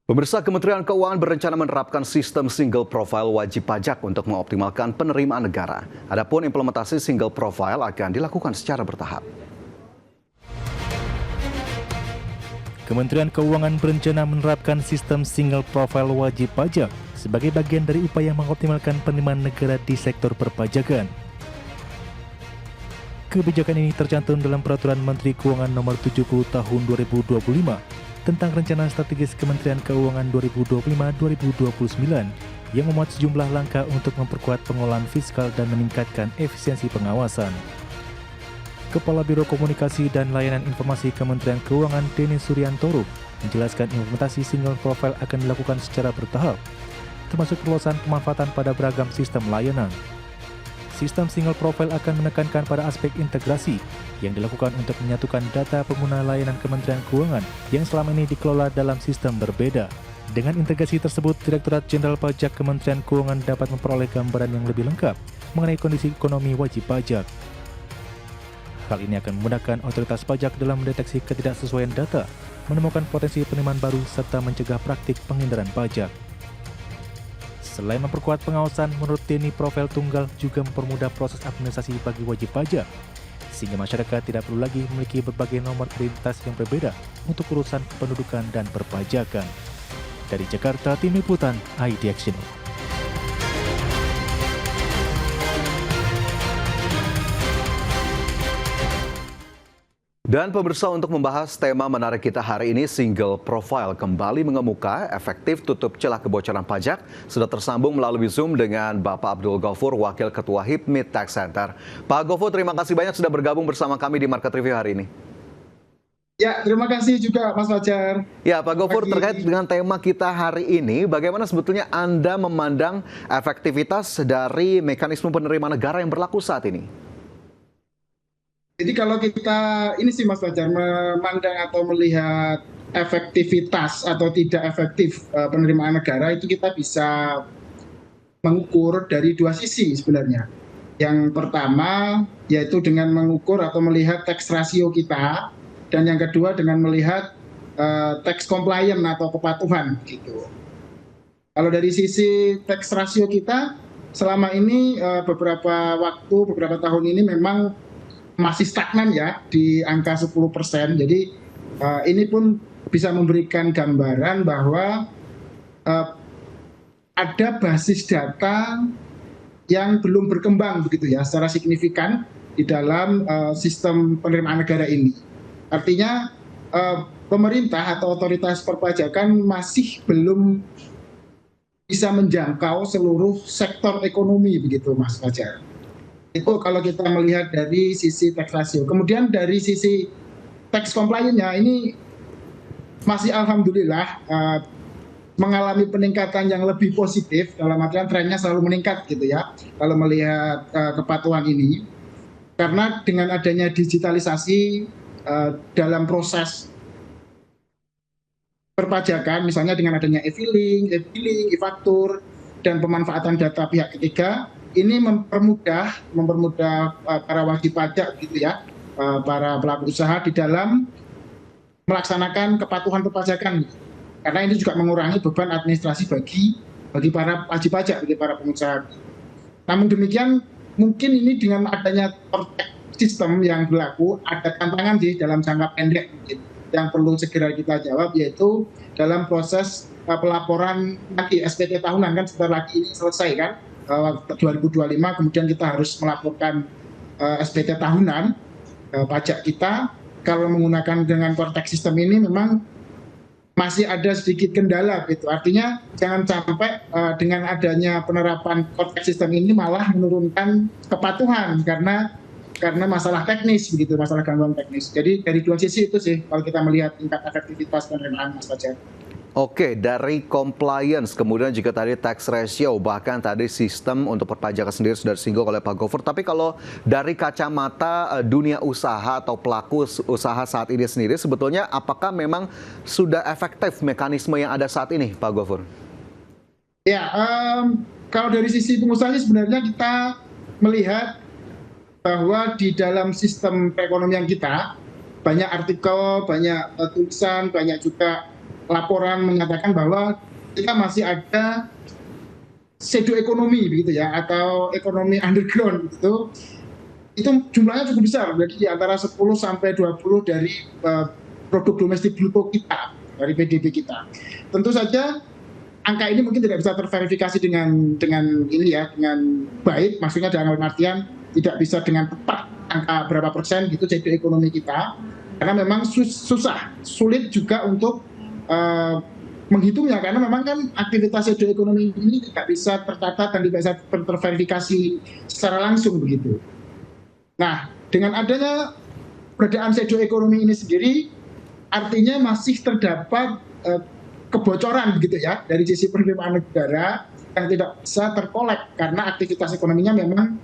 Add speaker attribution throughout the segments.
Speaker 1: Pemirsa, Kementerian Keuangan berencana menerapkan sistem single profile wajib pajak untuk mengoptimalkan penerimaan negara. Adapun implementasi single profile akan dilakukan secara bertahap.
Speaker 2: Kementerian Keuangan berencana menerapkan sistem single profile wajib pajak sebagai bagian dari upaya mengoptimalkan penerimaan negara di sektor perpajakan. Kebijakan ini tercantum dalam Peraturan Menteri Keuangan Nomor 70 Tahun 2025 tentang Rencana Strategis Kementerian Keuangan 2025-2029 yang memuat sejumlah langkah untuk memperkuat pengelolaan fiskal dan meningkatkan efisiensi pengawasan. Kepala Biro Komunikasi dan Layanan Informasi Kementerian Keuangan Denny Suryantoro menjelaskan implementasi single profile akan dilakukan secara bertahap, termasuk perluasan pemanfaatan pada beragam sistem layanan. Sistem single profile akan menekankan pada aspek integrasi yang dilakukan untuk menyatukan data pengguna layanan Kementerian Keuangan yang selama ini dikelola dalam sistem berbeda. Dengan integrasi tersebut, Direktorat Jenderal Pajak Kementerian Keuangan dapat memperoleh gambaran yang lebih lengkap mengenai kondisi ekonomi wajib pajak. Hal ini akan memudahkan otoritas pajak dalam mendeteksi ketidaksesuaian data, menemukan potensi penerimaan baru, serta mencegah praktik penghindaran pajak. Selain memperkuat pengawasan, menurut Denny, profil tunggal juga mempermudah proses administrasi bagi wajib pajak, sehingga masyarakat tidak perlu lagi memiliki berbagai nomor identitas yang berbeda untuk urusan kependudukan dan perpajakan. Dari Jakarta, Tim Liputan IDX Channel.
Speaker 1: Dan pemirsa, untuk membahas tema menarik kita hari ini, single profile kembali mengemuka, efektif tutup celah kebocoran pajak. Sudah tersambung melalui Zoom dengan Bapak Abdul Ghaufur, Wakil Ketua HIPMI Tax Center. Pak Ghaufur, terima kasih banyak sudah bergabung bersama kami di Market Review hari ini.
Speaker 3: Ya, terima kasih juga Mas Fajar.
Speaker 1: Ya, Pak Ghaufur, terkait dengan tema kita hari ini, bagaimana sebetulnya Anda memandang efektivitas dari mekanisme penerimaan negara yang berlaku saat ini?
Speaker 3: Jadi kalau kita ini sih Mas Fajar memandang atau melihat efektivitas atau tidak efektif penerimaan negara itu kita bisa mengukur dari dua sisi sebenarnya. Yang pertama yaitu dengan mengukur atau melihat tax ratio kita, dan yang kedua dengan melihat tax compliance atau kepatuhan gitu. Kalau dari sisi tax ratio kita selama ini beberapa tahun ini memang masih stagnan ya di angka 10%. Jadi ini pun bisa memberikan gambaran bahwa ada basis data yang belum berkembang begitu ya secara signifikan di dalam sistem penerimaan negara ini. Artinya pemerintah atau otoritas perpajakan masih belum bisa menjangkau seluruh sektor ekonomi begitu Mas Fajar. Itu kalau kita melihat dari sisi tax ratio. Kemudian dari sisi tax compliance-nya ini masih alhamdulillah mengalami peningkatan yang lebih positif, dalam artian trennya selalu meningkat gitu ya kalau melihat kepatuhan ini. Karena dengan adanya digitalisasi dalam proses perpajakan, misalnya dengan adanya e-filing, e-faktur, dan pemanfaatan data pihak ketiga, ini mempermudah para wajib pajak gitu ya, para pelaku usaha di dalam melaksanakan kepatuhan perpajakan. Karena ini juga mengurangi beban administrasi bagi para wajib pajak, bagi para pengusaha. Namun demikian, mungkin ini dengan adanya sistem yang berlaku, ada tantangan sih dalam jangka pendek yang perlu segera kita jawab, yaitu dalam proses pelaporan nanti SPT tahunan, kan sebentar lagi ini selesai kan, 2025, kemudian kita harus melaporkan SPT tahunan pajak kita. Kalau menggunakan dengan Cortex sistem ini memang masih ada sedikit kendala gitu. Artinya jangan sampai dengan adanya penerapan Cortex sistem ini malah menurunkan kepatuhan karena masalah teknis begitu, masalah gangguan teknis. Jadi dari dua sisi itu sih kalau kita melihat tingkat efektivitas penerimaan Mas Fajar.
Speaker 1: Oke, dari compliance, kemudian juga tadi tax ratio, bahkan tadi sistem untuk perpajakan sendiri sudah disinggung oleh Pak Ghaufur. Tapi kalau dari kacamata dunia usaha atau pelaku usaha saat ini sendiri, sebetulnya apakah memang sudah efektif mekanisme yang ada saat ini, Pak Ghaufur?
Speaker 3: Ya, kalau dari sisi pengusaha sebenarnya kita melihat bahwa di dalam sistem perekonomian kita banyak artikel, banyak tulisan, banyak juga laporan menyatakan bahwa kita masih ada shadow ekonomi begitu ya, atau ekonomi underground gitu. Itu jumlahnya cukup besar, jadi di antara 10 sampai 20 dari produk domestik bruto kita, dari PDB kita. Tentu saja angka ini mungkin tidak bisa terverifikasi dengan ini ya, dengan baik, maksudnya dalam artian tidak bisa dengan tepat angka berapa persen gitu shadow ekonomi kita, karena memang sulit juga untuk menghitungnya, karena memang kan aktivitas shadow ekonomi ini tidak bisa tercatat dan tidak bisa terverifikasi secara langsung begitu. Nah, dengan adanya peradaan shadow ekonomi ini sendiri, artinya masih terdapat kebocoran begitu ya dari sisi penerimaan negara yang tidak bisa terkolek karena aktivitas ekonominya memang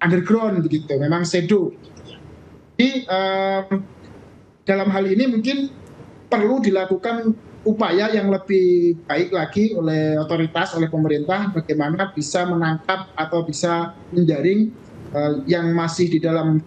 Speaker 3: underground begitu, memang shadow. Jadi dalam hal ini mungkin perlu dilakukan upaya yang lebih baik lagi oleh otoritas, oleh pemerintah, bagaimana bisa menangkap atau bisa menjaring yang masih di dalam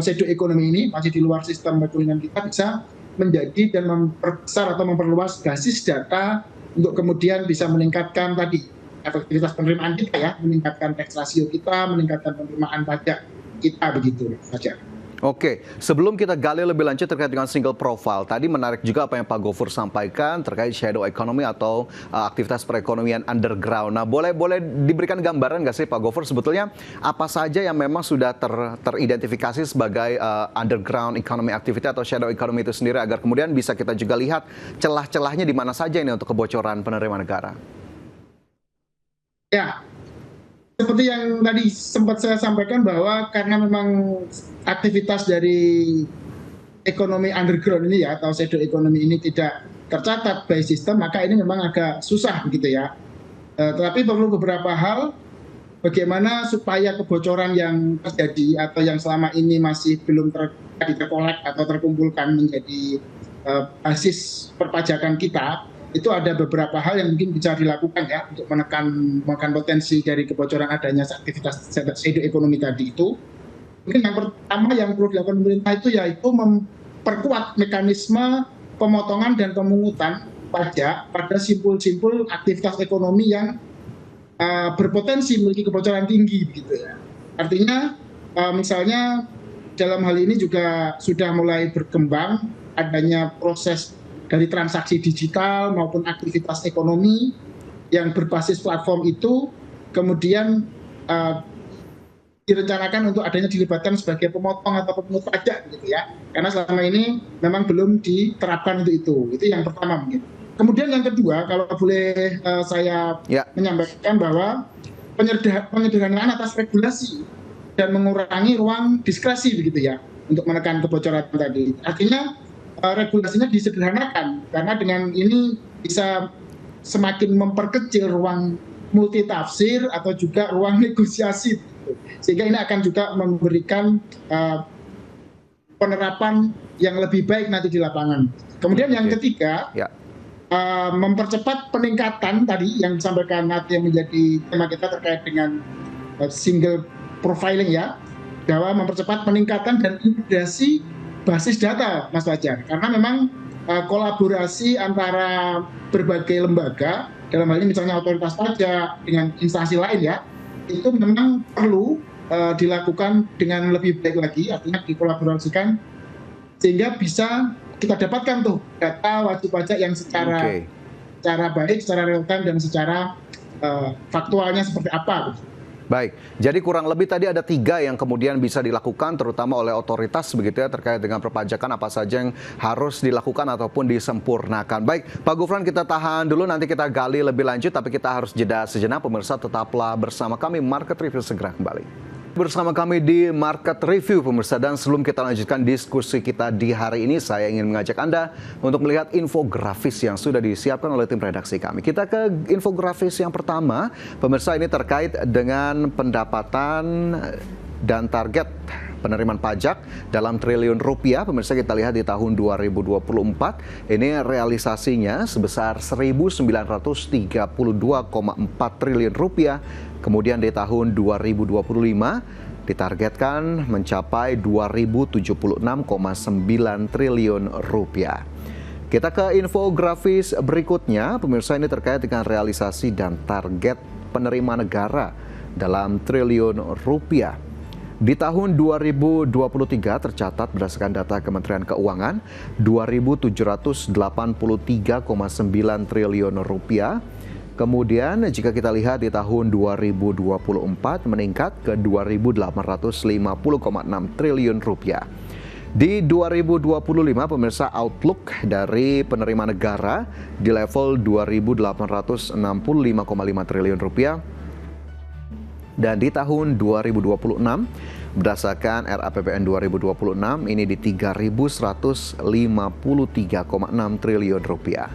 Speaker 3: shadow ekonomi ini, masih di luar sistem perekonomian kita, bisa menjadi dan memperbesar atau memperluas basis data untuk kemudian bisa meningkatkan tadi efektivitas penerimaan kita ya, meningkatkan tax ratio kita, meningkatkan penerimaan pajak kita begitu saja.
Speaker 1: Oke, sebelum kita gali lebih lanjut terkait dengan single profile, tadi menarik juga apa yang Pak Gofur sampaikan terkait shadow economy atau aktivitas perekonomian underground. Nah, boleh diberikan gambaran nggak sih Pak Gofur sebetulnya apa saja yang memang sudah teridentifikasi sebagai underground economy activity atau shadow economy itu sendiri, agar kemudian bisa kita juga lihat celah-celahnya di mana saja ini untuk kebocoran penerimaan negara?
Speaker 3: Ya, seperti yang tadi sempat saya sampaikan bahwa karena memang aktivitas dari ekonomi underground ini ya, atau shadow ekonomi ini tidak tercatat by sistem, maka ini memang agak susah begitu ya. Tetapi perlu beberapa hal bagaimana supaya kebocoran yang terjadi atau yang selama ini masih belum terkolek atau terkumpulkan menjadi basis perpajakan kita, itu ada beberapa hal yang mungkin bisa dilakukan ya untuk menekan potensi dari kebocoran adanya aktivitas shadow ekonomi tadi itu. Mungkin yang pertama yang perlu dilakukan pemerintah itu yaitu memperkuat mekanisme pemotongan dan pemungutan pajak pada simpul-simpul aktivitas ekonomi yang berpotensi memiliki kebocoran tinggi begitu ya. Artinya misalnya dalam hal ini juga sudah mulai berkembang adanya proses dari transaksi digital maupun aktivitas ekonomi yang berbasis platform itu kemudian direncanakan untuk adanya dilibatkan sebagai pemotong atau pemungut pajak gitu ya, karena selama ini memang belum diterapkan untuk itu yang pertama mungkin. Kemudian yang kedua, kalau boleh saya menyampaikan bahwa penyederhanaan atas regulasi dan mengurangi ruang diskresi begitu ya untuk menekan kebocoran tadi. Artinya regulasinya disederhanakan, karena dengan ini bisa semakin memperkecil ruang multitafsir atau juga ruang negosiasi, sehingga ini akan juga memberikan penerapan yang lebih baik nanti di lapangan. Kemudian yang ketiga, mempercepat peningkatan tadi yang disampaikan nanti yang menjadi tema kita terkait dengan single profiling ya, bahwa mempercepat peningkatan dan integrasi basis data, Mas Fajar, karena memang kolaborasi antara berbagai lembaga, dalam hal ini misalnya otoritas pajak dengan instansi lain ya, itu memang perlu dilakukan dengan lebih baik lagi, artinya dikolaborasikan sehingga bisa kita dapatkan tuh data wajib pajak yang secara baik, secara real time dan secara faktualnya seperti apa.
Speaker 1: Baik, jadi kurang lebih tadi ada 3 yang kemudian bisa dilakukan terutama oleh otoritas begitu ya terkait dengan perpajakan, apa saja yang harus dilakukan ataupun disempurnakan. Baik, Pak Gufron, kita tahan dulu, nanti kita gali lebih lanjut, tapi kita harus jeda sejenak. Pemirsa tetaplah bersama kami, Market Review segera kembali. Bersama kami di Market Review, pemirsa, dan sebelum kita lanjutkan diskusi kita di hari ini, saya ingin mengajak Anda untuk melihat infografis yang sudah disiapkan oleh tim redaksi kami. Kita ke infografis yang pertama, pemirsa, ini terkait dengan pendapatan dan target penerimaan pajak dalam triliun rupiah. Pemirsa, kita lihat di tahun 2024, ini realisasinya sebesar 1.932,4 triliun rupiah. Kemudian di tahun 2025 ditargetkan mencapai 2.076,9 triliun rupiah. Kita ke infografis berikutnya, pemirsa, ini terkait dengan realisasi dan target penerima negara dalam triliun rupiah. Di tahun 2023 tercatat berdasarkan data Kementerian Keuangan 2.783,9 triliun rupiah. Kemudian jika kita lihat di tahun 2024 meningkat ke 2.850,6 triliun rupiah. Di 2025 pemirsa, outlook dari penerima negara di level 2.865,5 triliun rupiah. Dan di tahun 2026 berdasarkan RAPBN 2026 ini di 3.153,6 triliun rupiah.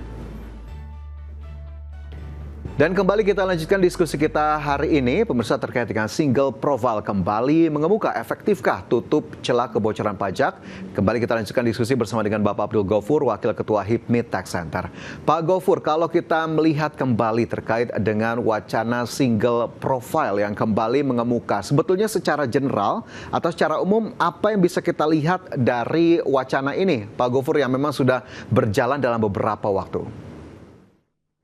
Speaker 1: Dan kembali kita lanjutkan diskusi kita hari ini, pemirsa, terkait dengan single profile kembali mengemuka. Efektifkah tutup celah kebocoran pajak? Kembali kita lanjutkan diskusi bersama dengan Bapak Abdul Ghaufur, Wakil Ketua HIPMI Tax Center. Pak Ghaufur, kalau kita melihat kembali terkait dengan wacana single profile yang kembali mengemuka, sebetulnya secara general atau secara umum apa yang bisa kita lihat dari wacana ini, Pak Ghaufur, yang memang sudah berjalan dalam beberapa waktu?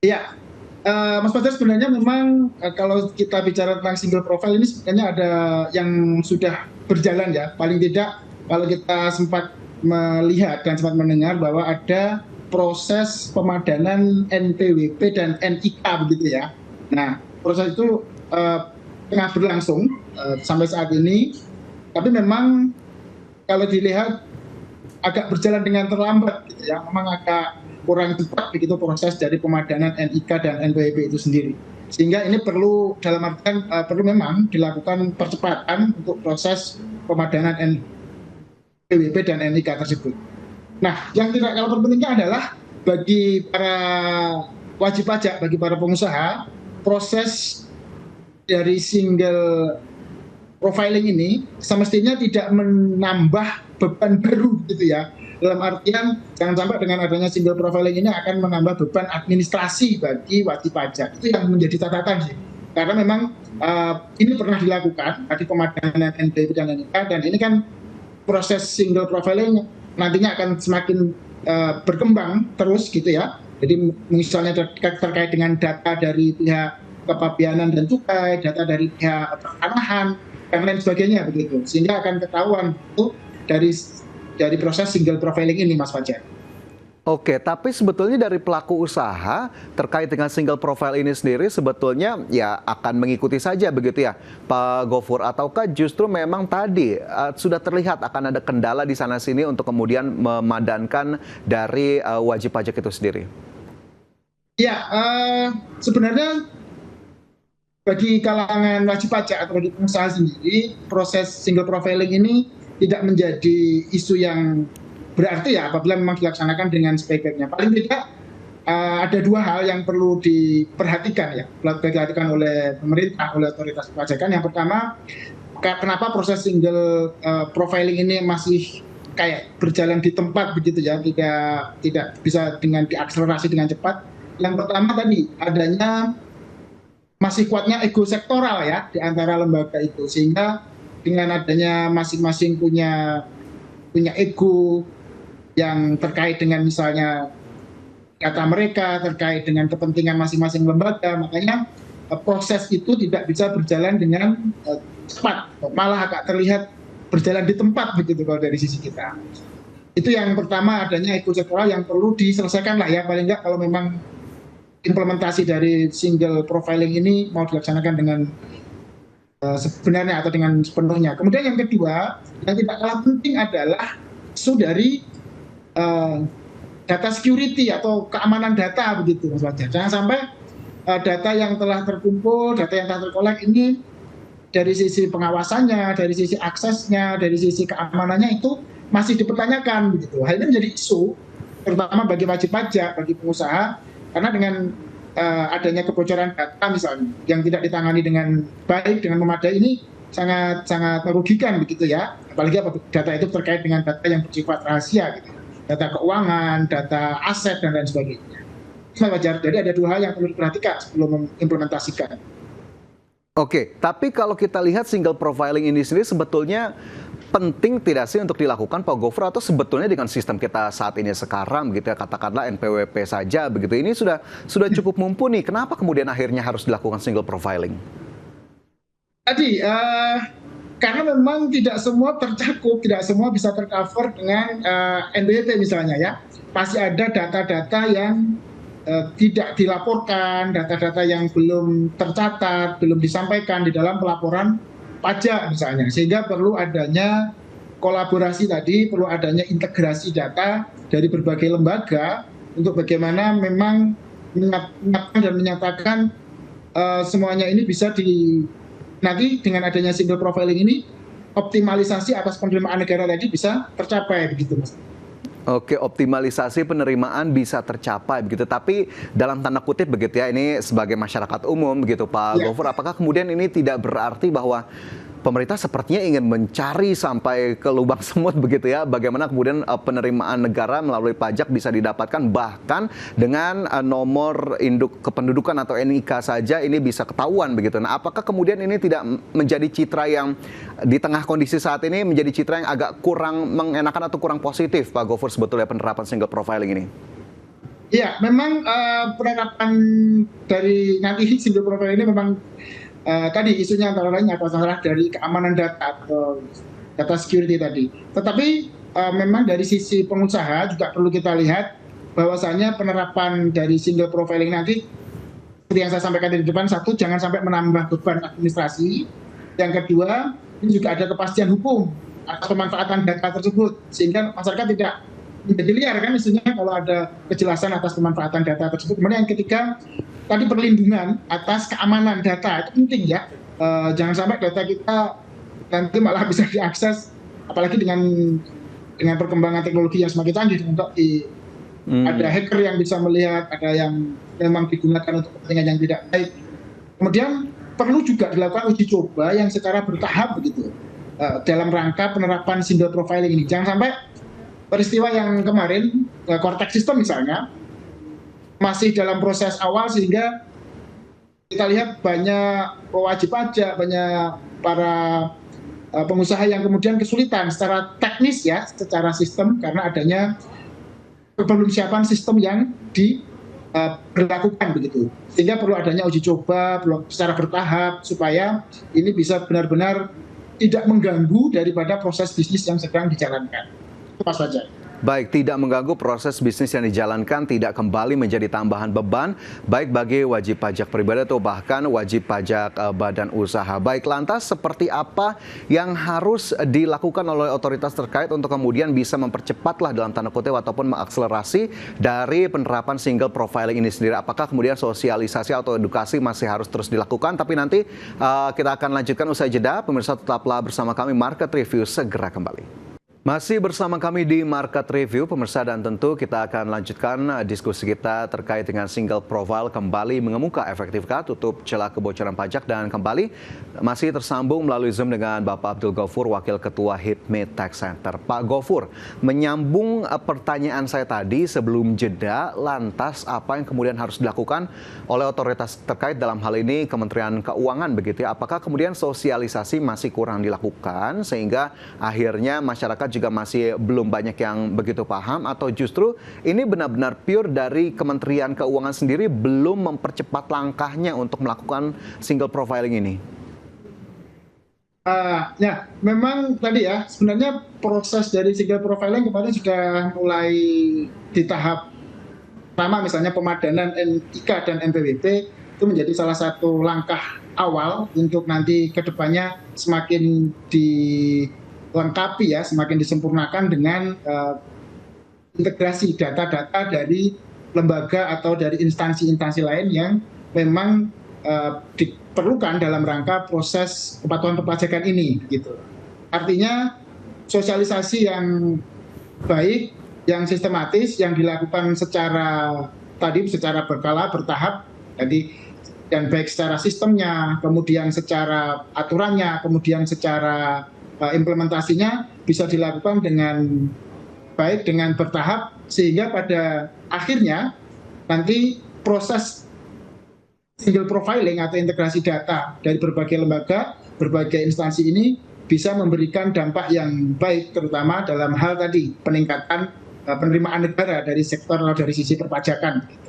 Speaker 3: Iya. Mas Fajar, sebenarnya memang kalau kita bicara tentang single profile ini sebenarnya ada yang sudah berjalan ya. Paling tidak kalau kita sempat melihat dan sempat mendengar bahwa ada proses pemadanan NPWP dan NIK begitu ya. Nah, proses itu tengah berlangsung sampai saat ini. Tapi memang kalau dilihat agak berjalan dengan terlambat gitu ya. Memang agak kurang cepat begitu proses dari pemadanan NIK dan NPWP itu sendiri. Sehingga ini perlu dalam artian perlu memang dilakukan percepatan untuk proses pemadanan NPWP dan NIK tersebut. Nah, yang tidak kalah pentingnya adalah bagi para wajib pajak, bagi para pengusaha, proses dari single profiling ini semestinya tidak menambah beban baru gitu ya. Dalam artian jangan sampai dengan adanya single profiling ini akan menambah beban administrasi bagi wajib pajak. Itu yang menjadi catatan sih. Karena memang ini pernah dilakukan di pemadanan NPWP dan NIK, dan ini kan proses single profiling nantinya akan semakin berkembang terus gitu ya. Jadi misalnya terkait dengan data dari pihak kepabianan dan cukai, data dari pihak pertanahan dan lain sebagainya begitu. Sehingga akan ketahuan itu dari proses single profiling ini, Mas Fajar.
Speaker 1: Oke, tapi sebetulnya dari pelaku usaha terkait dengan single profile ini sendiri sebetulnya ya akan mengikuti saja begitu ya, Pak Ghaufur, ataukah justru memang tadi sudah terlihat akan ada kendala di sana-sini untuk kemudian memadankan dari wajib pajak itu sendiri?
Speaker 3: Ya, sebenarnya bagi kalangan wajib pajak atau bagi pengusaha sendiri, proses single profiling ini tidak menjadi isu yang berarti ya apabila memang dilaksanakan dengan sebaik-baiknya. Paling tidak ada dua hal yang perlu diperhatikan ya, diperhatikan oleh pemerintah, oleh otoritas perpajakan. Yang pertama, kenapa proses single profiling ini masih kayak berjalan di tempat begitu ya, tidak bisa dengan diakselerasi dengan cepat. Yang pertama tadi adanya masih kuatnya ego sektoral ya di antara lembaga itu, sehingga dengan adanya masing-masing punya ego yang terkait dengan misalnya kata mereka, terkait dengan kepentingan masing-masing lembaga, makanya proses itu tidak bisa berjalan dengan cepat, malah agak terlihat berjalan di tempat begitu kalau dari sisi kita. Itu yang pertama, adanya ego sektoral yang perlu diselesaikan lah ya, paling nggak kalau memang implementasi dari single profiling ini mau dilaksanakan dengan sebenarnya atau dengan sepenuhnya. Kemudian yang kedua, yang tidak kalah penting adalah isu dari data security atau keamanan data begitu, Mas Fajar. Jangan sampai data yang telah terkumpul, data yang telah terkolek ini dari sisi pengawasannya, dari sisi aksesnya, dari sisi keamanannya itu masih dipertanyakan begitu. Hal ini menjadi isu terutama bagi wajib pajak, bagi pengusaha, karena dengan adanya kebocoran data misalnya yang tidak ditangani dengan baik, dengan memadai, ini sangat merugikan begitu ya. Apalagi data itu terkait dengan data yang bersifat rahasia gitu. Data keuangan, data aset dan lain sebagainya. Wajar. Jadi ada dua hal yang perlu diperhatikan sebelum mengimplementasikan.
Speaker 1: Oke, tapi kalau kita lihat single profiling ini sendiri sebetulnya penting tidak sih untuk dilakukan Pak Gofur, atau sebetulnya dengan sistem kita saat ini sekarang begitu ya, katakanlah NPWP saja begitu, ini sudah cukup mumpuni, kenapa kemudian akhirnya harus dilakukan single profiling?
Speaker 3: Tadi karena memang tidak semua tercakup, tidak semua bisa tercover dengan NPWP misalnya ya. Pasti ada data-data yang tidak dilaporkan, data-data yang belum tercatat, belum disampaikan di dalam pelaporan pajak misalnya. Sehingga perlu adanya kolaborasi tadi, perlu adanya integrasi data dari berbagai lembaga untuk bagaimana memang menyiapkan dan menyatakan semuanya ini bisa nanti dengan adanya single profiling ini, optimalisasi atas penerimaan negara tadi bisa tercapai begitu Mas.
Speaker 1: Oke, optimalisasi penerimaan bisa tercapai begitu. Tapi dalam tanda kutip begitu ya, ini sebagai masyarakat umum begitu Pak Gofur, apakah kemudian ini tidak berarti bahwa pemerintah sepertinya ingin mencari sampai ke lubang semut begitu ya, bagaimana kemudian penerimaan negara melalui pajak bisa didapatkan, bahkan dengan nomor induk kependudukan atau NIK saja ini bisa ketahuan begitu. Nah, apakah kemudian ini tidak menjadi citra yang di tengah kondisi saat ini menjadi citra yang agak kurang mengenakan atau kurang positif Pak Gofur sebetulnya penerapan single profiling ini?
Speaker 3: Iya, memang penerapan dari nanti single profiling ini memang tadi isunya antara lain masalah dari keamanan data atau data security tadi. Tetapi memang dari sisi pengusaha juga perlu kita lihat bahwasanya penerapan dari single profiling nanti seperti yang saya sampaikan di depan, satu, jangan sampai menambah beban administrasi. Yang kedua, ini juga ada kepastian hukum atas pemanfaatan data tersebut sehingga masyarakat tidak menjadi liar kan isunya kalau ada kejelasan atas pemanfaatan data tersebut. Kemudian yang ketiga, tadi perlindungan atas keamanan data itu penting ya. Jangan sampai data kita nanti malah bisa diakses, apalagi dengan perkembangan teknologi yang semakin canggih untuk ada hacker yang bisa melihat, ada yang memang digunakan untuk kepentingan yang tidak baik. Kemudian perlu juga dilakukan uji coba yang secara bertahap begitu dalam rangka penerapan single profiling ini. Jangan sampai peristiwa yang kemarin Cortex System misalnya masih dalam proses awal sehingga kita lihat banyak wajib pajak, banyak para pengusaha yang kemudian kesulitan secara teknis ya, secara sistem karena adanya belum siapan sistem yang diberlakukan begitu. Sehingga perlu adanya uji coba secara bertahap supaya ini bisa benar-benar tidak mengganggu daripada proses bisnis yang sedang dijalankan. Itu pas saja.
Speaker 1: Baik, tidak mengganggu proses bisnis yang dijalankan, tidak kembali menjadi tambahan beban, baik bagi wajib pajak pribadi atau bahkan wajib pajak badan usaha. Baik, lantas seperti apa yang harus dilakukan oleh otoritas terkait untuk kemudian bisa mempercepatlah dalam tanda kutip ataupun mengakselerasi dari penerapan single profiling ini sendiri? Apakah kemudian sosialisasi atau edukasi masih harus terus dilakukan? Tapi nanti kita akan lanjutkan usai jeda. Pemirsa tetaplah bersama kami, Market Review segera kembali. Masih bersama kami di Market Review, pemirsa, dan tentu kita akan lanjutkan diskusi kita terkait dengan single profile kembali mengemuka efektifkah tutup celah kebocoran pajak, dan kembali masih tersambung melalui Zoom dengan Bapak Abdul Gofur, Wakil Ketua HIPMI Tax Center. Pak Gofur, menyambung pertanyaan saya tadi sebelum jeda, lantas apa yang kemudian harus dilakukan oleh otoritas terkait dalam hal ini Kementerian Keuangan begitu ya? Apakah kemudian sosialisasi masih kurang dilakukan sehingga akhirnya masyarakat juga masih belum banyak yang begitu paham, atau justru ini benar-benar pure dari Kementerian Keuangan sendiri belum mempercepat langkahnya untuk melakukan single profiling ini?
Speaker 3: Ya, memang tadi ya, sebenarnya proses dari single profiling kemarin sudah mulai di tahap pertama, misalnya pemadanan NIK dan NPWP itu menjadi salah satu langkah awal untuk nanti ke depannya semakin dilengkapi ya, semakin disempurnakan dengan integrasi data-data dari lembaga atau dari instansi-instansi lain yang memang diperlukan dalam rangka proses kepatuhan perpajakan ini gitu. Artinya sosialisasi yang baik, yang sistematis, yang dilakukan secara berkala, bertahap, jadi dan baik secara sistemnya, kemudian secara aturannya, kemudian secara implementasinya bisa dilakukan dengan baik, dengan bertahap, sehingga pada akhirnya nanti proses single profiling atau integrasi data dari berbagai lembaga, berbagai instansi ini bisa memberikan dampak yang baik, terutama dalam hal tadi peningkatan penerimaan negara dari sektor atau dari sisi perpajakan.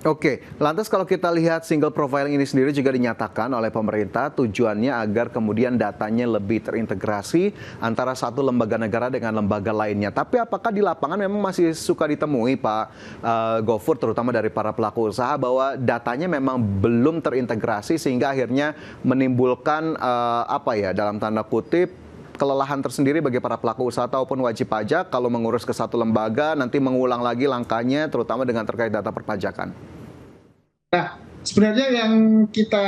Speaker 1: Oke, lantas kalau kita lihat single profiling ini sendiri juga dinyatakan oleh pemerintah tujuannya agar kemudian datanya lebih terintegrasi antara satu lembaga negara dengan lembaga lainnya. Tapi apakah di lapangan memang masih suka ditemui Pak Gofur, terutama dari para pelaku usaha, bahwa datanya memang belum terintegrasi sehingga akhirnya menimbulkan dalam tanda kutip kelelahan tersendiri bagi para pelaku usaha ataupun wajib pajak kalau mengurus ke satu lembaga, nanti mengulang lagi langkahnya, terutama dengan terkait data perpajakan?
Speaker 3: Nah, sebenarnya yang kita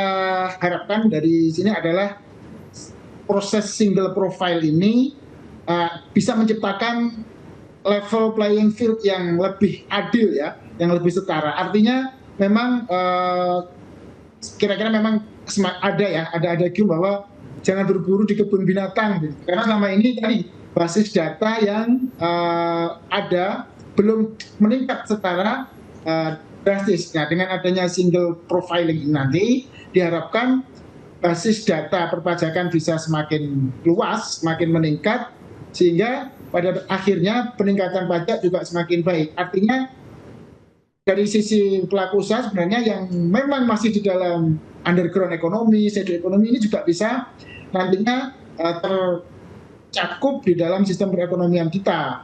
Speaker 3: harapkan dari sini adalah proses single profile ini bisa menciptakan level playing field yang lebih adil ya, yang lebih setara. Artinya memang kira-kira memang ada cue bahwa jangan berburu di kebun binatang, gitu. Karena selama ini tadi basis data yang ada belum meningkat secara drastis. Nah, dengan adanya single profiling ini nanti diharapkan basis data perpajakan bisa semakin luas, semakin meningkat, sehingga pada akhirnya peningkatan pajak juga semakin baik. Artinya dari sisi pelaku usaha sebenarnya yang memang masih di dalam underground ekonomi, shadow ekonomi ini juga bisa nantinya tercakup di dalam sistem perekonomian kita.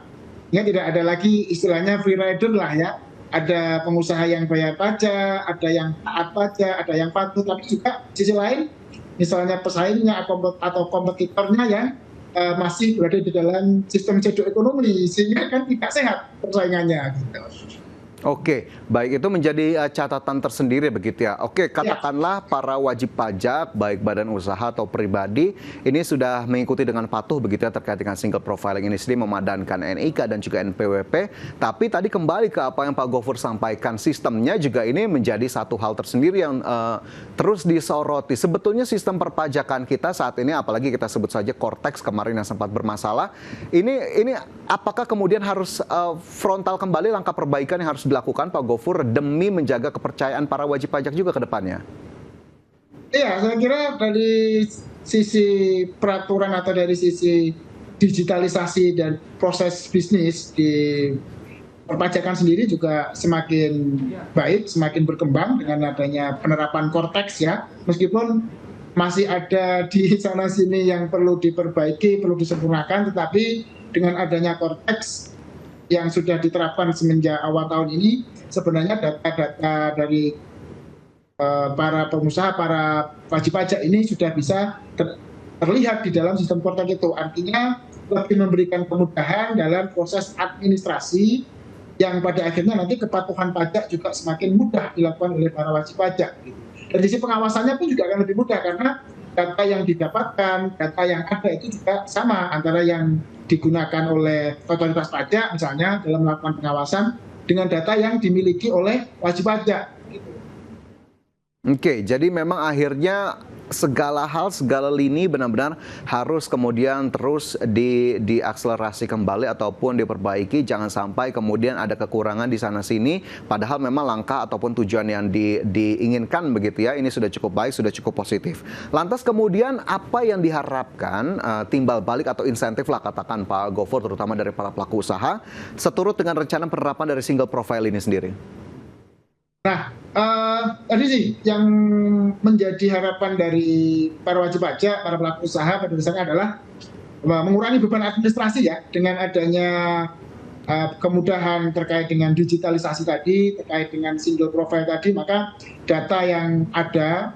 Speaker 3: Ya, tidak ada lagi istilahnya free rider lah ya. Ada pengusaha yang bayar pajak, ada yang taat pajak, ada yang patuh, tapi juga sisi lain misalnya pesaingnya atau kompetitornya yang masih berada di dalam sistem shadow ekonomi, sehingga kan tidak sehat persaingannya gitu.
Speaker 1: Oke, baik, itu menjadi catatan tersendiri begitu ya. Oke, katakanlah para wajib pajak, baik badan usaha atau pribadi, ini sudah mengikuti dengan patuh begitu ya terkait dengan single profiling ini sendiri, memadankan NIK dan juga NPWP. Tapi tadi kembali ke apa yang Pak Gofur sampaikan, sistemnya juga ini menjadi satu hal tersendiri yang terus disoroti. Sebetulnya sistem perpajakan kita saat ini, apalagi kita sebut saja Cortex kemarin yang sempat bermasalah, ini apakah kemudian harus frontal kembali langkah perbaikan yang harus dilakukan Pak Gofur demi menjaga kepercayaan para wajib pajak juga ke depannya?
Speaker 3: Iya, saya kira dari sisi peraturan atau dari sisi digitalisasi dan proses bisnis di perpajakan sendiri juga semakin baik, semakin berkembang dengan adanya penerapan Cortex ya. Meskipun masih ada di sana-sini yang perlu diperbaiki, perlu disempurnakan, tetapi dengan adanya Cortex yang sudah diterapkan semenjak awal tahun ini, sebenarnya data-data dari para pengusaha, para wajib pajak ini sudah bisa terlihat di dalam sistem Cortex itu. Artinya lebih memberikan kemudahan dalam proses administrasi yang pada akhirnya nanti kepatuhan pajak juga semakin mudah dilakukan oleh para wajib pajak. Dari sisi pengawasannya pun juga akan lebih mudah karena data yang didapatkan, data yang ada itu juga sama antara yang digunakan oleh otoritas pajak misalnya dalam melakukan pengawasan dengan data yang dimiliki oleh wajib pajak.
Speaker 1: Oke, jadi memang akhirnya segala hal, segala lini benar-benar harus kemudian terus diakselerasi kembali ataupun diperbaiki. Jangan sampai kemudian ada kekurangan di sana-sini, padahal memang langkah ataupun tujuan yang diinginkan begitu ya, ini sudah cukup baik, sudah cukup positif. Lantas kemudian apa yang diharapkan timbal balik atau insentif lah katakan Pak Gofur, terutama dari para pelaku usaha, seturut dengan rencana penerapan dari single profile ini sendiri?
Speaker 3: Nah, tadi sih yang menjadi harapan dari para wajib pajak, para pelaku usaha pada dasarnya adalah mengurangi beban administrasi ya, dengan adanya kemudahan terkait dengan digitalisasi tadi, terkait dengan single profile tadi, maka data yang ada,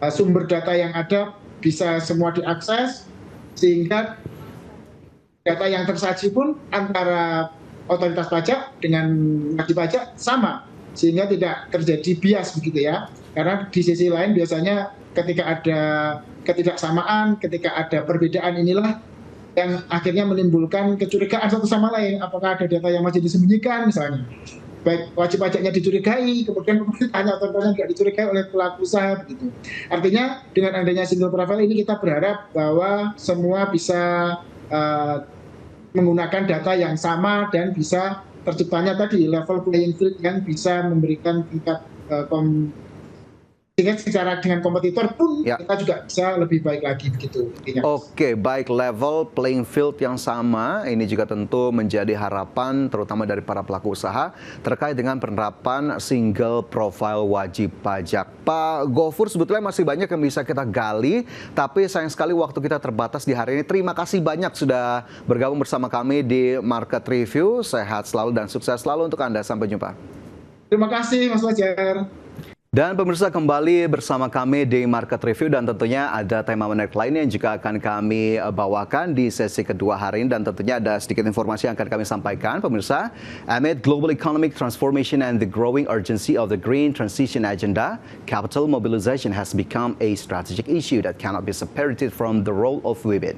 Speaker 3: sumber data yang ada bisa semua diakses, sehingga data yang tersaji pun antara otoritas pajak dengan wajib pajak sama, sehingga tidak terjadi bias begitu ya. Karena di sisi lain biasanya ketika ada ketidaksamaan, ketika ada perbedaan inilah yang akhirnya menimbulkan kecurigaan satu sama lain. Apakah ada data yang masih disembunyikan misalnya. Baik wajib pajaknya dicurigai, kemudian hanya otoritasnya tidak dicurigai oleh pelaku usaha begitu. Artinya dengan adanya single profile ini kita berharap bahwa semua bisa menggunakan data yang sama dan bisa terciptanya tadi level playing field yang bisa memberikan tingkat sehingga secara dengan kompetitor pun kita juga bisa lebih baik lagi begitu.
Speaker 1: Oke, baik, level playing field yang sama ini juga tentu menjadi harapan terutama dari para pelaku usaha terkait dengan penerapan single profile wajib pajak. Pak Gofur, sebetulnya masih banyak yang bisa kita gali, tapi sayang sekali waktu kita terbatas di hari ini. Terima kasih banyak sudah bergabung bersama kami di Market Review. Sehat selalu dan sukses selalu untuk Anda. Sampai jumpa.
Speaker 3: Terima kasih Mas Fajar.
Speaker 1: Dan pemirsa, kembali bersama kami di Market Review, dan tentunya ada tema menarik lainnya yang juga akan kami bawakan di sesi kedua hari ini, dan tentunya ada sedikit informasi yang akan kami sampaikan. Pemirsa, amid global economic transformation and the growing urgency of the green transition agenda, capital mobilization has become a strategic issue that cannot be separated from the role of women.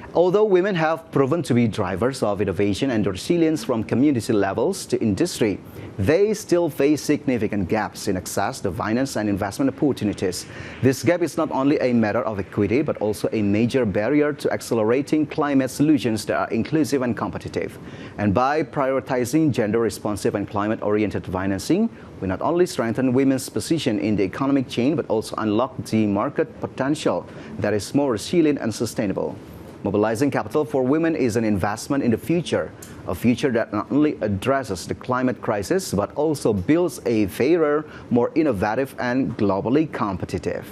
Speaker 1: Although women have proven to be drivers of innovation and resilience from community levels to industry, they still face significant gaps in access to finance and investment opportunities. This gap is not only a matter of equity, but also a major barrier to accelerating climate solutions that are inclusive and competitive. And by prioritizing gender-responsive and climate-oriented financing, we not only strengthen women's position in the economic chain, but also unlock the market potential that is more resilient and sustainable. Mobilizing capital for women is an investment in the future, a future that not only addresses the climate crisis, but also builds a fairer, more innovative, and globally competitive.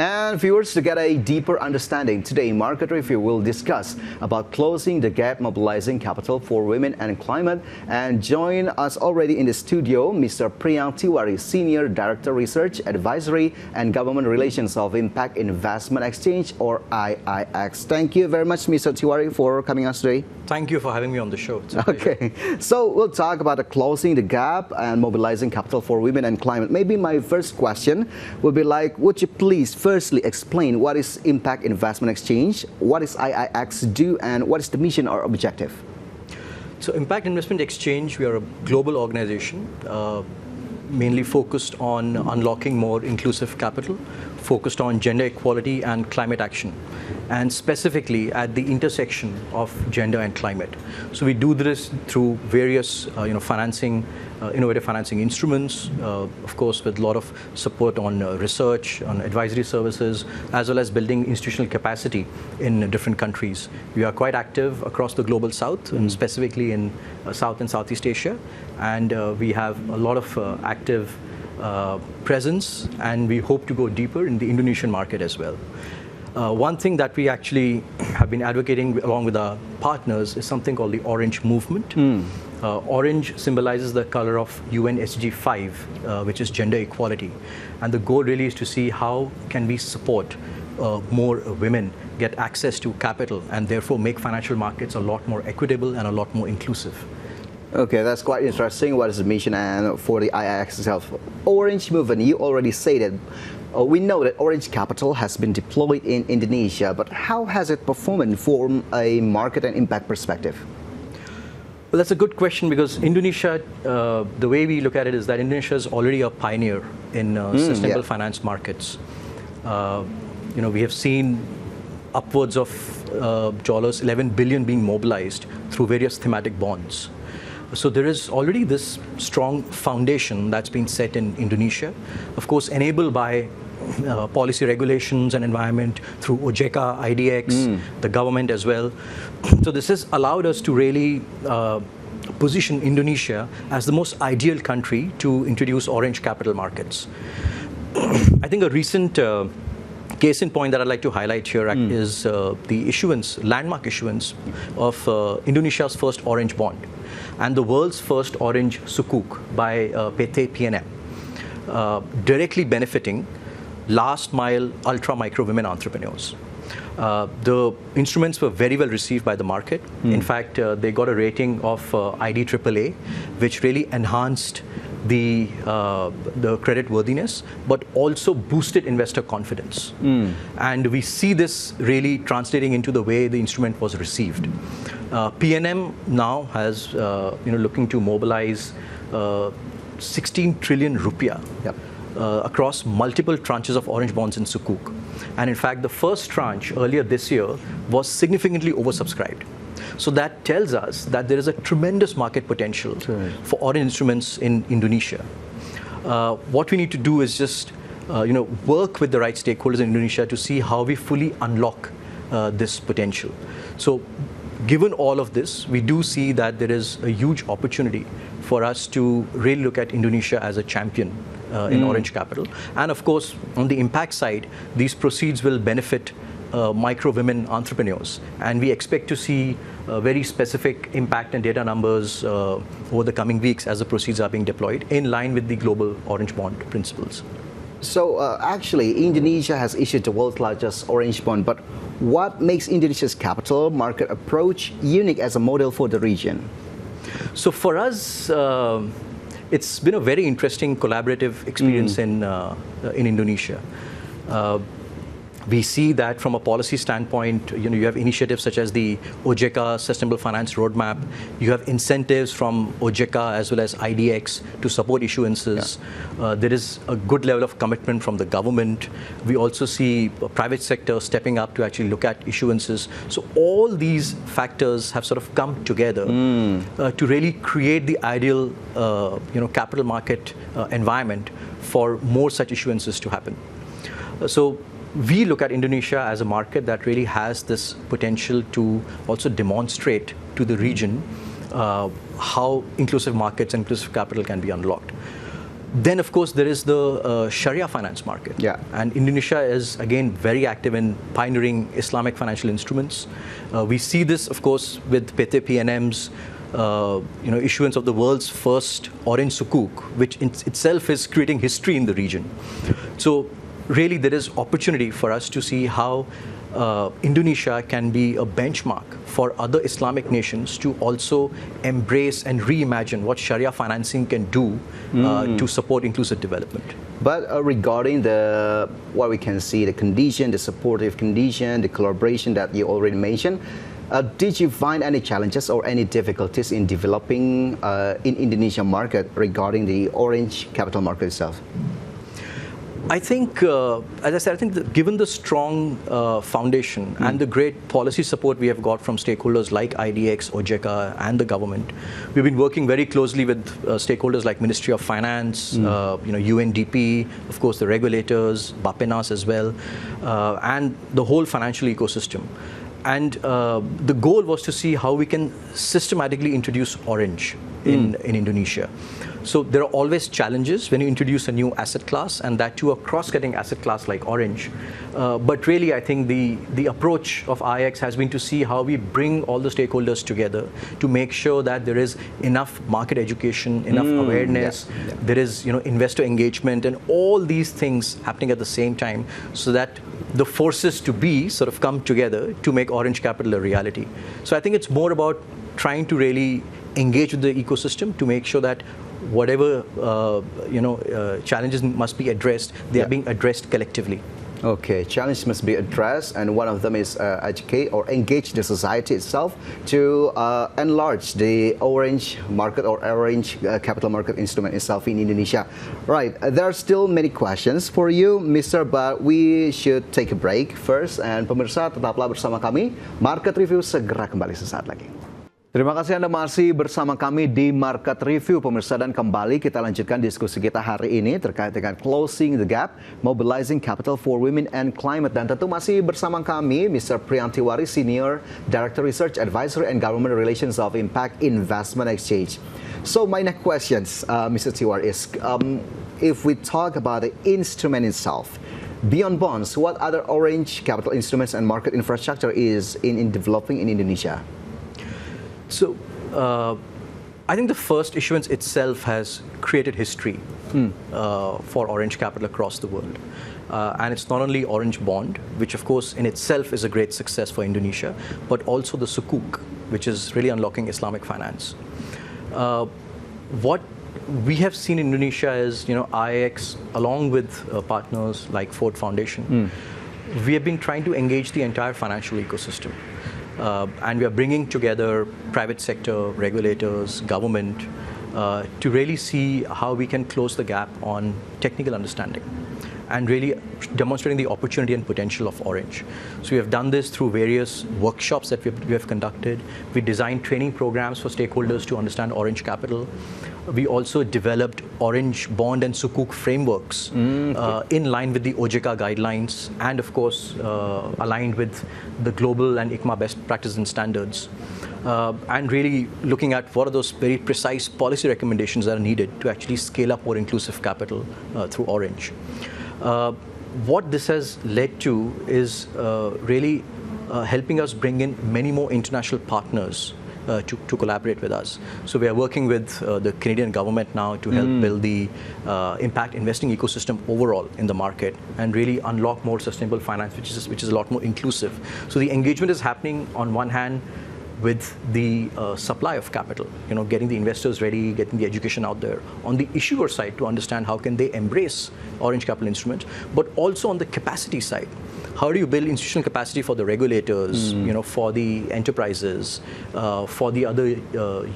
Speaker 1: And viewers, to get a deeper understanding, today Market Review will discuss about closing the gap, mobilizing capital for women and climate. And join us already in the studio, Mr. Priyank Tiwari, Senior Director Research, Advisory and Government Relations of Impact Investment Exchange, or IIX. Thank you very much, Mr. Tiwari, for coming us today.
Speaker 4: Thank you for having me on the show.
Speaker 1: Okay, so we'll talk about closing the gap and mobilizing capital for women and climate. Maybe my first question would be like, would you please firstly explain what is Impact Investment Exchange, what is IIX do, and what is the mission or objective?
Speaker 4: So Impact Investment Exchange, we are a global organization mainly focused on unlocking more inclusive capital, focused on gender equality and climate action, and specifically at the intersection of gender and climate. So we do this through various financing, innovative financing instruments, of course with a lot of support on research, on advisory services, as well as building institutional capacity in different countries. We are quite active across the global south, and specifically in South and Southeast Asia, and we have a lot of active presence, and we hope to go deeper in the Indonesian market as well. One thing that we actually have been advocating along with our partners is something called the Orange Movement. Orange symbolizes the color of UN SDG 5, which is gender equality. And the goal really is to see how can we support more women get access to capital and therefore make financial markets a lot more equitable and a lot more inclusive.
Speaker 1: Okay, that's quite interesting. What is the mission and for the IIX itself? Orange Movement, you already stated. We know that Orange Capital has been deployed in Indonesia, but how has it performed from a market and impact perspective?
Speaker 4: Well, that's a good question, because Indonesia, the way we look at it is that Indonesia is already a pioneer in sustainable finance markets. We have seen upwards of $11 billion being mobilized through various thematic bonds. So there is already this strong foundation that's been set in Indonesia, of course enabled by policy regulations and environment through OJK, IDX, the government as well. So this has allowed us to really position Indonesia as the most ideal country to introduce orange capital markets. I think a recent case in point that I'd like to highlight here is the landmark issuance of Indonesia's first orange bond and the world's first orange sukuk by PT PNM, directly benefiting last mile ultra micro women entrepreneurs. The instruments were very well received by the market. In fact, they got a rating of ID AAA, which really enhanced the credit worthiness, but also boosted investor confidence. And we see this really translating into the way the instrument was received. PNM now has looking to mobilize 16 trillion rupiah across multiple tranches of orange bonds in Sukuk. And in fact, the first tranche earlier this year was significantly oversubscribed. So that tells us that there is a tremendous market potential for orange instruments in Indonesia. What we need to do is just work with the right stakeholders in Indonesia to see how we fully unlock this potential. So given all of this, we do see that there is a huge opportunity for us to really look at Indonesia as a champion in orange capital. And of course, on the impact side, these proceeds will benefit micro women entrepreneurs. And we expect to see very specific impact and data numbers over the coming weeks as the proceeds are being deployed in line with the global orange bond principles.
Speaker 1: So actually, Indonesia has issued the world's largest orange bond, but what makes Indonesia's capital market approach unique as a model for the region?
Speaker 4: So for us, it's been a very interesting collaborative experience in Indonesia. We see that from a policy standpoint, you have initiatives such as the OJK Sustainable Finance Roadmap. You have incentives from OJK as well as IDX to support issuances. There is a good level of commitment from the government. We also see private sector stepping up to actually look at issuances. So all these factors have sort of come together to really create the ideal, capital market environment for more such issuances to happen. So we look at Indonesia as a market that really has this potential to also demonstrate to the region how inclusive markets and inclusive capital can be unlocked. Then, of course, there is the Sharia finance market. And Indonesia is, again, very active in pioneering Islamic financial instruments. We see this, of course, with PT PNM's issuance of the world's first orange sukuk, which in itself is creating history in the region. So really, there is opportunity for us to see how Indonesia can be a benchmark for other Islamic nations to also embrace and reimagine what Sharia financing can do to support inclusive development.
Speaker 1: But regarding what we can see, the condition, the supportive condition, the collaboration that you already mentioned, did you find any challenges or any difficulties in developing in Indonesia market regarding the orange capital market itself?
Speaker 4: I think, as I said, I think that given the strong foundation and the great policy support we have got from stakeholders like IDX, OJK, and the government, we've been working very closely with stakeholders like Ministry of Finance, UNDP, of course, the regulators, Bappenas as well, and the whole financial ecosystem. And the goal was to see how we can systematically introduce orange in Indonesia. So there are always challenges when you introduce a new asset class, and that too a cross-cutting asset class like orange. But really, I think the approach of IX has been to see how we bring all the stakeholders together to make sure that there is enough market education, enough awareness, there is investor engagement, and all these things happening at the same time, so that the forces to be sort of come together to make orange capital a reality. So I think it's more about trying to really engage with the ecosystem to make sure that whatever challenges must be addressed, they are being addressed collectively.
Speaker 1: Okay, challenges must be addressed, and one of them is educate or engage the society itself to enlarge the orange market or orange capital market instrument itself in Indonesia. Right, there are still many questions for you, Mr. But we should take a break first. And pemirsa, tetaplah bersama kami. Market Review segera kembali sesaat lagi. Terima kasih Anda masih bersama kami di Market Review, pemirsa, dan kembali kita lanjutkan diskusi kita hari ini terkait dengan Closing the Gap, Mobilizing Capital for Women and Climate. Dan tentu masih bersama kami Mr. Priyan Tiwari, Senior Director Research Advisory and Government Relations of Impact Investment Exchange. So my next questions, Mr. Tiwari, is if we talk about the instrument itself, beyond bonds, what other orange capital instruments and market infrastructure is in developing in Indonesia?
Speaker 4: So, I think the first issuance itself has created history for orange capital across the world. And it's not only orange bond, which of course in itself is a great success for Indonesia, but also the sukuk, which is really unlocking Islamic finance. What we have seen in Indonesia is, IX, along with partners like Ford Foundation, we have been trying to engage the entire financial ecosystem. And we are bringing together private sector, regulators, government, to really see how we can close the gap on technical understanding and really demonstrating the opportunity and potential of Orange. So we have done this through various workshops that we have conducted. We designed training programs for stakeholders to understand Orange Capital. We also developed Orange bond and sukuk frameworks in line with the OJK guidelines and, of course, aligned with the global and ICMA best practices and standards. And really looking at what are those very precise policy recommendations that are needed to actually scale up more inclusive capital through Orange. What this has led to is really helping us bring in many more international partners to collaborate with us. So we are working with the Canadian government now to help build the impact investing ecosystem overall in the market and really unlock more sustainable finance, which is a lot more inclusive. So the engagement is happening on one hand with the supply of capital, getting the investors ready, getting the education out there. On the issuer side, to understand how can they embrace Orange Capital instruments, but also on the capacity side. How do you build institutional capacity for the regulators, for the enterprises, for the other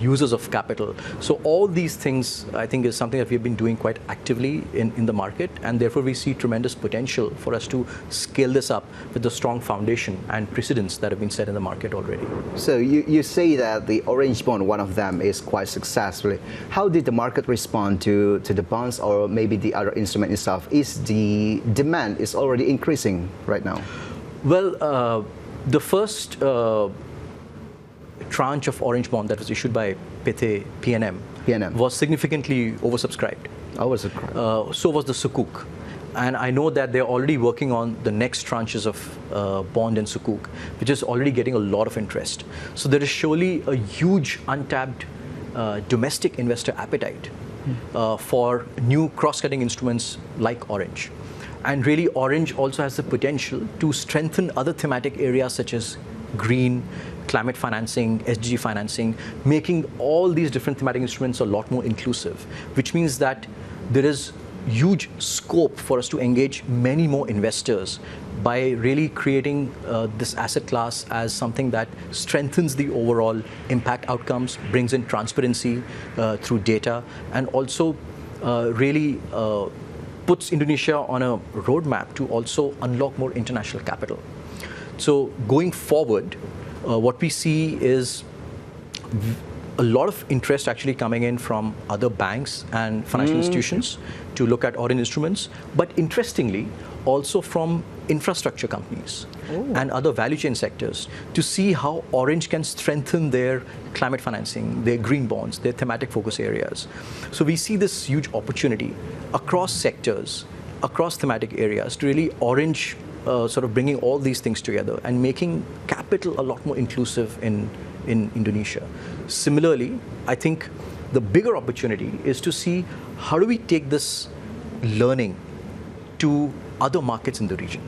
Speaker 4: users of capital? So all these things, I think, is something that we've been doing quite actively in the market, and therefore we see tremendous potential for us to scale this up with the strong foundation and precedents that have been set in the market already.
Speaker 1: So you say that the Orange bond, one of them, is quite successful. How did the market respond to the bonds or maybe the other instrument itself? Is the demand is already increasing right now?
Speaker 4: Well, the first tranche of Orange bond that was issued by PT PNM was significantly oversubscribed. So was the sukuk. And I know that they're already working on the next tranches of bond and sukuk, which is already getting a lot of interest. So there is surely a huge untapped domestic investor appetite for new cross-cutting instruments like Orange. And really, Orange also has the potential to strengthen other thematic areas such as green, climate financing, SDG financing, making all these different thematic instruments a lot more inclusive, which means that there is huge scope for us to engage many more investors by really creating this asset class as something that strengthens the overall impact outcomes, brings in transparency through data, and also really puts Indonesia on a roadmap to also unlock more international capital. So going forward, what we see is a lot of interest actually coming in from other banks and financial institutions to look at Orange instruments, but interestingly, also from infrastructure companies and other value chain sectors to see how Orange can strengthen their climate financing, their green bonds, their thematic focus areas. So we see this huge opportunity across sectors, across thematic areas to really Orange sort of bringing all these things together and making capital a lot more inclusive in Indonesia. Similarly, I think the bigger opportunity is to see how do we take this learning to other markets in the region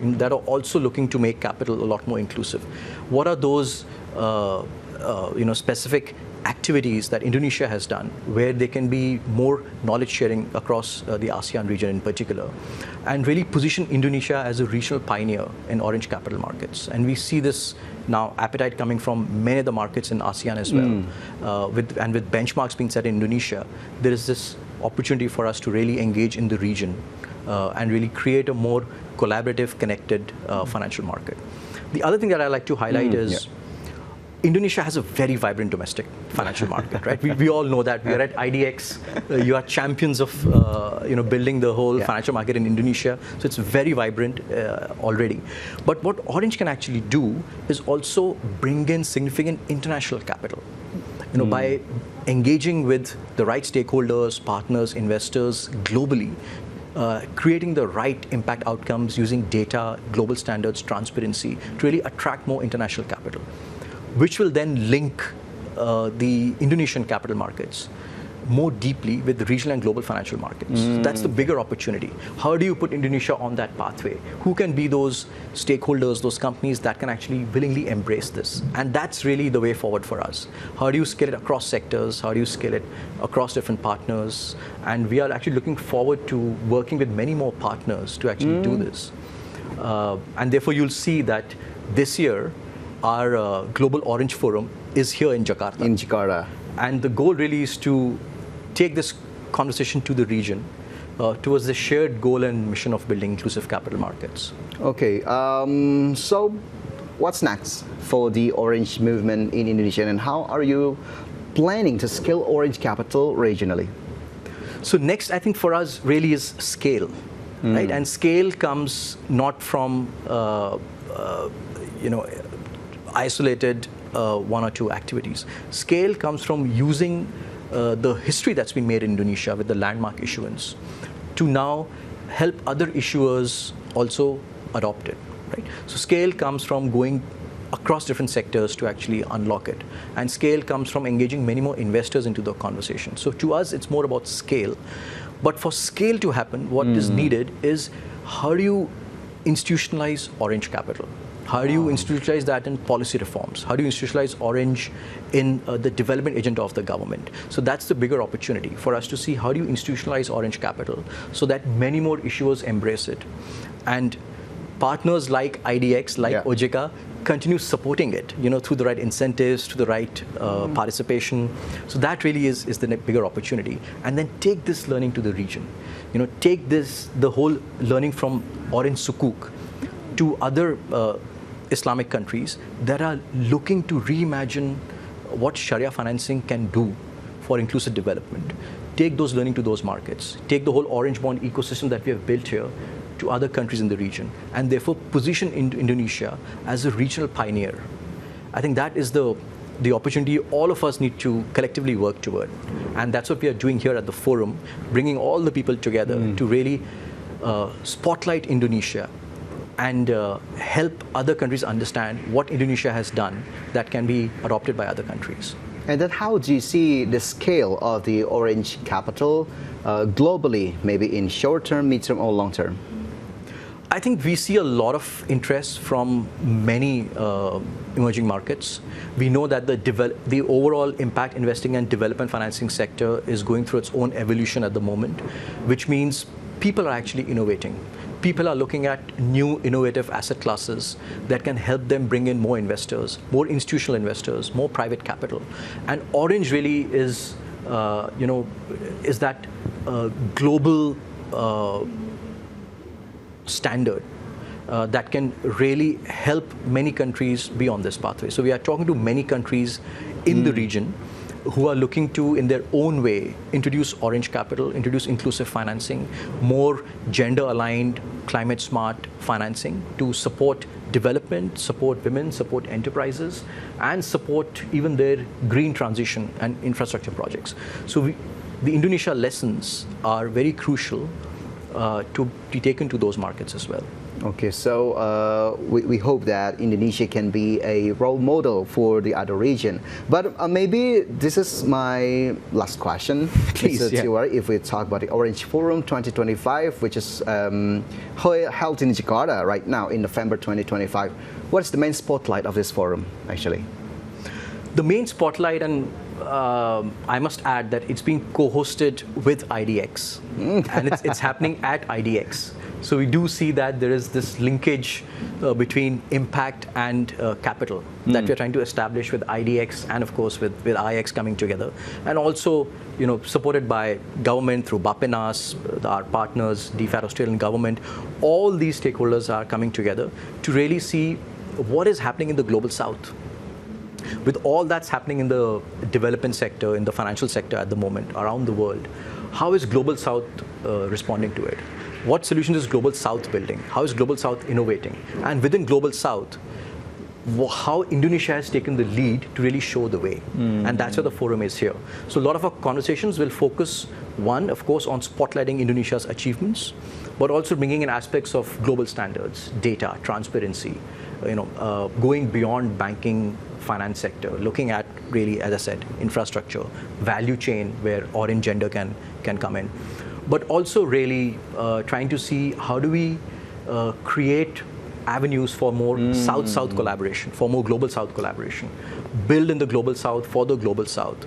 Speaker 4: that are also looking to make capital a lot more inclusive. What are those specific activities that Indonesia has done where they can be more knowledge sharing across the ASEAN region in particular, and really position Indonesia as a regional pioneer in Orange capital markets. And we see this now appetite coming from many of the markets in ASEAN as well. With benchmarks being set in Indonesia, there is this opportunity for us to really engage in the region and really create a more collaborative, connected financial market. The other thing that I like to highlight is Indonesia has a very vibrant domestic financial market, right? We all know that. We are at IDX. You are champions of building the whole financial market in Indonesia. So it's very vibrant already. But what Orange can actually do is also bring in significant international capital. By engaging with the right stakeholders, partners, investors globally, creating the right impact outcomes using data, global standards, transparency to really attract more international capital, which will then link the Indonesian capital markets more deeply with the regional and global financial markets. So that's the bigger opportunity. How do you put Indonesia on that pathway? Who can be those stakeholders, those companies that can actually willingly embrace this? And that's really the way forward for us. How do you scale it across sectors? How do you scale it across different partners? And we are actually looking forward to working with many more partners to actually do this. And therefore, you'll see that this year, our Global Orange Forum is here in Jakarta. And the goal really is to take this conversation to the region towards the shared goal and mission of building inclusive capital markets.
Speaker 1: Okay, so what's next for the Orange movement in Indonesia, and how are you planning to scale Orange Capital regionally?
Speaker 4: So next, I think for us really is scale, right? And scale comes not from isolated one or two activities. Scale comes from using the history that's been made in Indonesia with the landmark issuance to now help other issuers also adopt it, right? So scale comes from going across different sectors to actually unlock it. And scale comes from engaging many more investors into the conversation. So to us, it's more about scale. But for scale to happen, what is needed is how do you institutionalize Orange Capital? How do you institutionalize that in policy reforms? How do you institutionalize Orange in the development agenda of the government? So that's the bigger opportunity for us to see how do you institutionalize Orange Capital so that many more issuers embrace it. And partners like IDX, like OJK, continue supporting it, through the right incentives, to the right participation. So that really is the bigger opportunity. And then take this learning to the region. Take the whole learning from Orange Sukuk to other Islamic countries that are looking to reimagine what Sharia financing can do for inclusive development. Take those learning to those markets. Take the whole Orange Bond ecosystem that we have built here to other countries in the region, and therefore position Indonesia as a regional pioneer. I think that is the opportunity all of us need to collectively work toward. And that's what we are doing here at the forum, bringing all the people together to really spotlight Indonesia and help other countries understand what Indonesia has done that can be adopted by other countries.
Speaker 1: And then how do you see the scale of the Orange Capital globally, maybe in short term, mid-term, or long term?
Speaker 4: I think we see a lot of interest from many emerging markets. We know that the overall impact investing and development financing sector is going through its own evolution at the moment, which means people are actually innovating. People are looking at new innovative asset classes that can help them bring in more investors, more institutional investors, more private capital. And Orange really is, is that global standard that can really help many countries be on this pathway. So we are talking to many countries in the region who are looking to, in their own way, introduce Orange Capital, introduce inclusive financing, more gender-aligned, climate-smart financing to support development, support women, support enterprises, and support even their green transition and infrastructure projects. So the Indonesia lessons are very crucial to be taken to those markets as well.
Speaker 1: Okay, so we hope that Indonesia can be a role model for the other region. But maybe this is my last question,
Speaker 4: Please,
Speaker 1: Mr. Tiwari, if we talk about the Orange Forum 2025, which is held in Jakarta right now in November 2025. What is the main spotlight of this forum, actually?
Speaker 4: The main spotlight, and I must add that it's being co-hosted with IDX, and it's happening at IDX. So we do see that there is this linkage between impact and capital that we're trying to establish with IDX and, of course, with IX coming together, and also, supported by government through Bapenas, our partners, DFAT Australian government. All these stakeholders are coming together to really see what is happening in the global south. With all that's happening in the development sector, in the financial sector at the moment around the world, how is Global South responding to it? What solutions is Global South building? How is Global South innovating? And within Global South, how Indonesia has taken the lead to really show the way. And that's where the forum is here. So a lot of our conversations will focus, one, of course, on spotlighting Indonesia's achievements, but also bringing in aspects of global standards, data, transparency, going beyond banking, finance sector, looking at really, as I said, infrastructure, value chain where Orange gender can come in. But also really trying to see how do we create avenues for more South-South collaboration, for more Global South collaboration, build in the Global South for the Global South,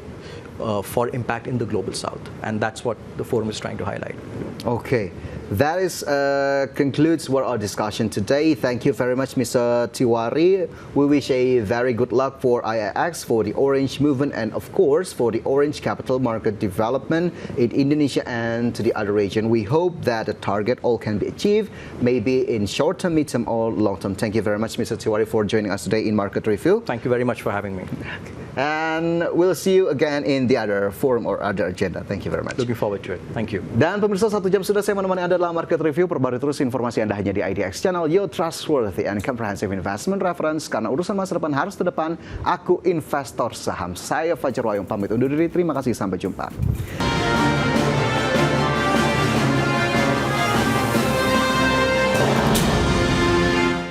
Speaker 4: for impact in the Global South. And that's what the forum is trying to highlight.
Speaker 1: Okay. That is concludes our discussion today. Thank you very much, Mr. Tiwari. We wish a very good luck for IIX, for the Orange movement, and of course for the Orange capital market development in Indonesia and to the other region. We hope that the target all can be achieved, maybe in short term, mid term, or long term. Thank you very much, Mr. Tiwari, for joining us today in Market Review.
Speaker 4: Thank you very much for having me.
Speaker 1: And we'll see you again in the other forum or other agenda. Thank you very much.
Speaker 4: Looking forward to it. Thank you.
Speaker 1: Dan pemirsa, 1 jam sudah saya menemani Anda dalam Market Review. Perbarui terus informasi Anda hanya di IDX Channel, your trustworthy and comprehensive investment reference. Karena urusan masa depan harus terdepan, aku investor saham. Saya Fajar Wayung pamit undur diri. Terima kasih, sampai jumpa.